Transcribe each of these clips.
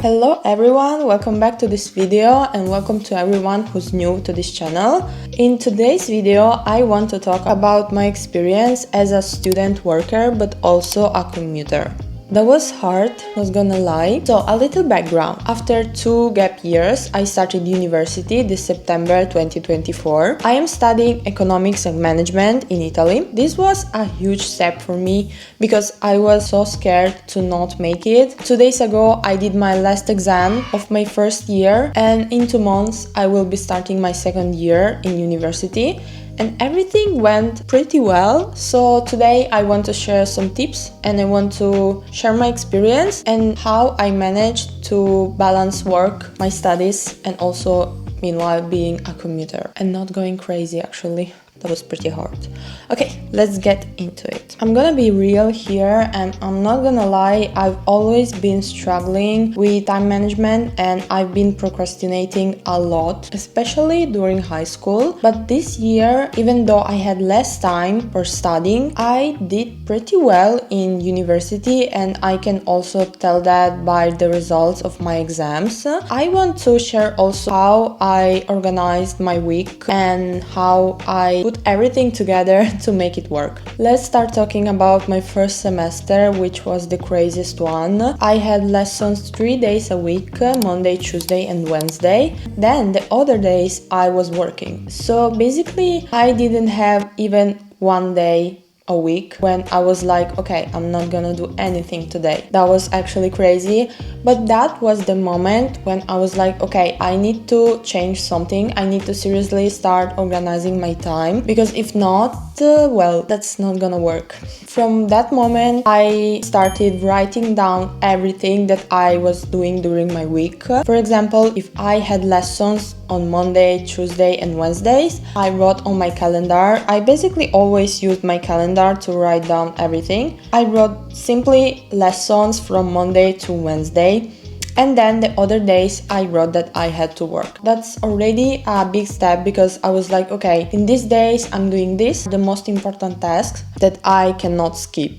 Hello everyone, welcome back to this video and welcome to everyone who's new to this channel. In today's video, I want to talk about my experience as a student worker but also a commuter. That was hard, not gonna lie. So a little background. After 2 gap years, I started university this September 2024. I am studying economics and management in Italy. This was a huge step for me because I was so scared to not make it. 2 days ago, I did my last exam of my first year, and in 2 months, I will be starting my second year in university. And everything went pretty well. So today I want to share some tips and I want to share my experience and how I managed to balance work, my studies, and also meanwhile being a commuter and not going crazy actually. That was pretty hard. Okay, let's get into it. I'm gonna be real here and I'm not gonna lie, I've always been struggling with time management and I've been procrastinating a lot, especially during high school. But this year, even though I had less time for studying, I did pretty well in university and I can also tell that by the results of my exams. I want to share also how I organized my week and how I put everything together to make it work. Let's start talking about my first semester, which was the craziest one. I had lessons 3 days a week, Monday, Tuesday and Wednesday. Then the other days I was working. So basically I didn't have even one day a week when I was like, okay, I'm not gonna do anything today. That was actually crazy, but that was the moment when I was like, okay, I need to change something. I need to seriously start organizing my time, because if not, well, that's not gonna work. From that moment, I started writing down everything that I was doing during my week. For example, if I had lessons on Monday, Tuesday and Wednesdays, I wrote on my calendar. I basically always used my calendar to write down everything. I wrote simply lessons from Monday to Wednesday. And then the other days I wrote that I had to work. That's already a big step because I was like, okay, in these days I'm doing this, the most important tasks that I cannot skip.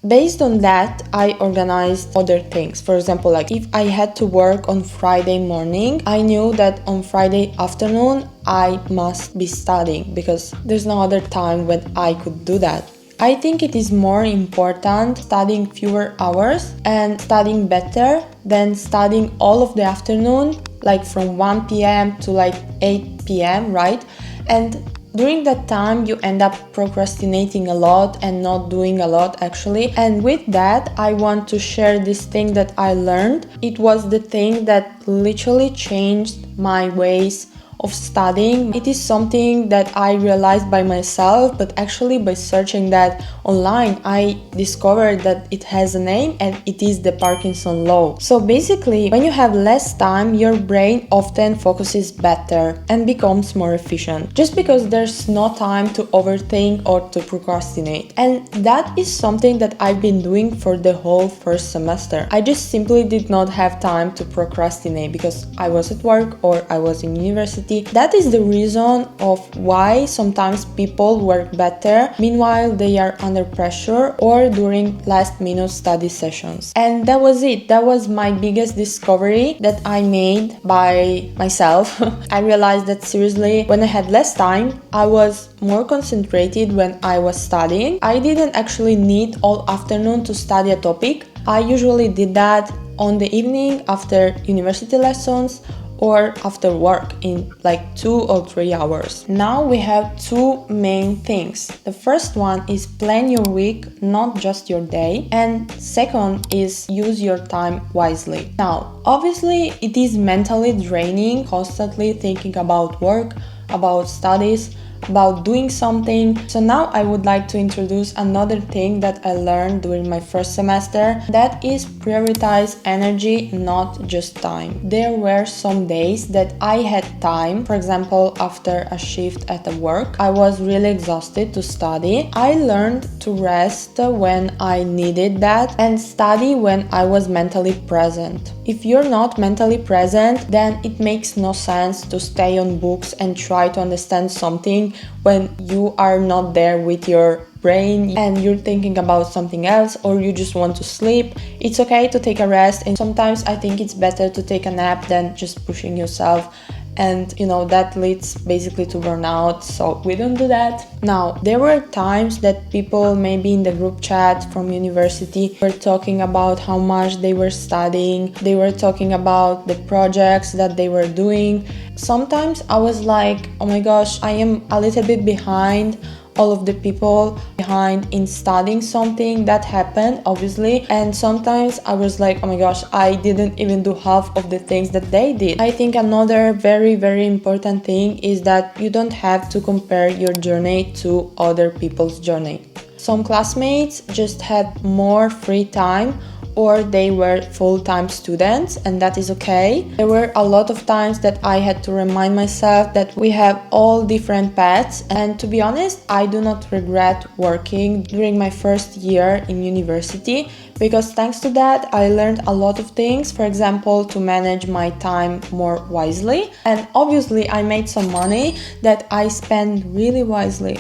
Based on that, I organized other things. For example, like if I had to work on Friday morning, I knew that on Friday afternoon I must be studying because there's no other time when I could do that. I think it is more important studying fewer hours and studying better than studying all of the afternoon, like from 1 p.m. to like 8 p.m., right? And during that time, you end up procrastinating a lot and not doing a lot actually. And with that, I want to share this thing that I learned. It was the thing that literally changed my ways of studying. It is something that I realized by myself, but actually by searching that online, I discovered that it has a name and it is the Parkinson law. So basically, when you have less time, your brain often focuses better and becomes more efficient, just because there's no time to overthink or to procrastinate. And that is something that I've been doing for the whole first semester. I just simply did not have time to procrastinate because I was at work or I was in university. That is the reason of why sometimes people work better, meanwhile they are under pressure or during last-minute study sessions. And that was it. That was my biggest discovery that I made by myself. I realized that seriously, when I had less time, I was more concentrated when I was studying. I didn't actually need all afternoon to study a topic. I usually did that on the evening after university lessons or after work in like 2 or 3 hours. Now we have 2 main things. The first one is plan your week, not just your day. And second is use your time wisely. Now, obviously it is mentally draining, constantly thinking about work, about studies, about doing something. So now I would like to introduce another thing that I learned during my first semester. That is prioritize energy, not just time. There were some days that I had time. For example, after a shift at the work, I was really exhausted to study. I learned to rest when I needed that and study when I was mentally present. If you're not mentally present, then it makes no sense to stay on books and try to understand something when you are not there with your brain and you're thinking about something else, or you just want to sleep, it's okay to take a rest. And sometimes I think it's better to take a nap than just pushing yourself, and that leads basically to burnout, so we don't do that. Now, there were times that people maybe in the group chat from university were talking about how much they were studying, they were talking about the projects that they were doing. Sometimes I was like, oh my gosh, I am a little bit behind all of the people behind in studying something. That happened, obviously, and sometimes I was like, oh my gosh, I didn't even do half of the things that they did. I think another very, very important thing is that you don't have to compare your journey to other people's journey. Some classmates just had more free time, or they were full-time students, and that is okay. There were a lot of times that I had to remind myself that we have all different paths, and to be honest, I do not regret working during my first year in university, because thanks to that I learned a lot of things. For example, to manage my time more wisely, and obviously I made some money that I spent really wisely.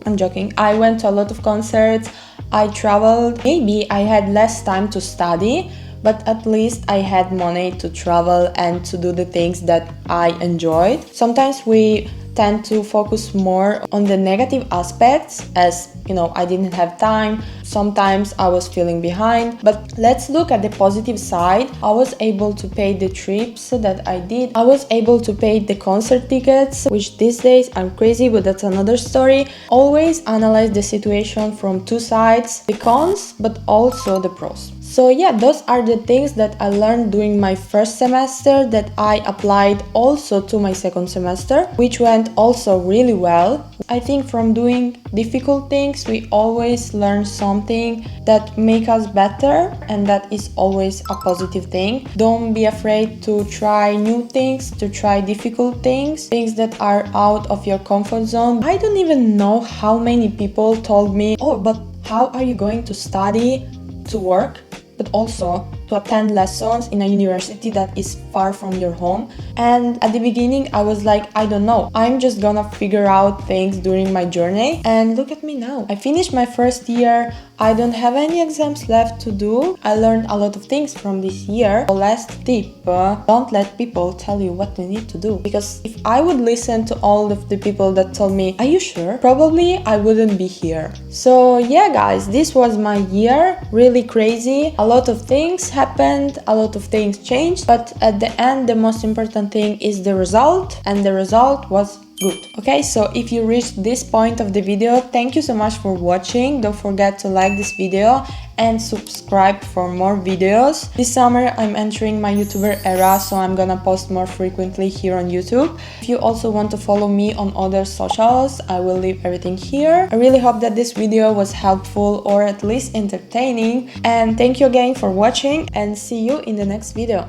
I'm joking. I went to a lot of concerts, I traveled. Maybe I had less time to study, but at least I had money to travel and to do the things that I enjoyed. Sometimes we tend to focus more on the negative aspects, as I didn't have time. Sometimes I was feeling behind, but let's look at the positive side. I was able to pay the trips that I did. I was able to pay the concert tickets, which these days are crazy, but that's another story. Always analyze the situation from two sides, the cons, but also the pros. So yeah, those are the things that I learned during my first semester that I applied also to my second semester, which went also really well. I think from doing difficult things, we always learn something that make us better, and that is always a positive thing. Don't be afraid to try new things, to try difficult things that are out of your comfort zone. I don't even know how many people told me, oh, but how are you going to study, to work, but also to attend lessons in a university that is far from your home? And at the beginning I was like, I don't know, I'm just gonna figure out things during my journey. And look at me now, I finished my first year, I don't have any exams left to do. I learned a lot of things from this year. The last tip, don't let people tell you what you need to do, because if I would listen to all of the people that told me, are you sure? Probably I wouldn't be here. So yeah guys, this was my year, really crazy. A lot of things happened, a lot of things changed, but at the end the most important thing is the result, and the result was good. Okay, so if you reached this point of the video, thank you so much for watching. Don't forget to like this video and subscribe for more videos. This summer I'm entering my YouTuber era, so I'm gonna post more frequently here on YouTube. If you also want to follow me on other socials, I will leave everything here. I really hope that this video was helpful, or at least entertaining, and thank you again for watching, and see you in the next video.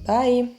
Bye!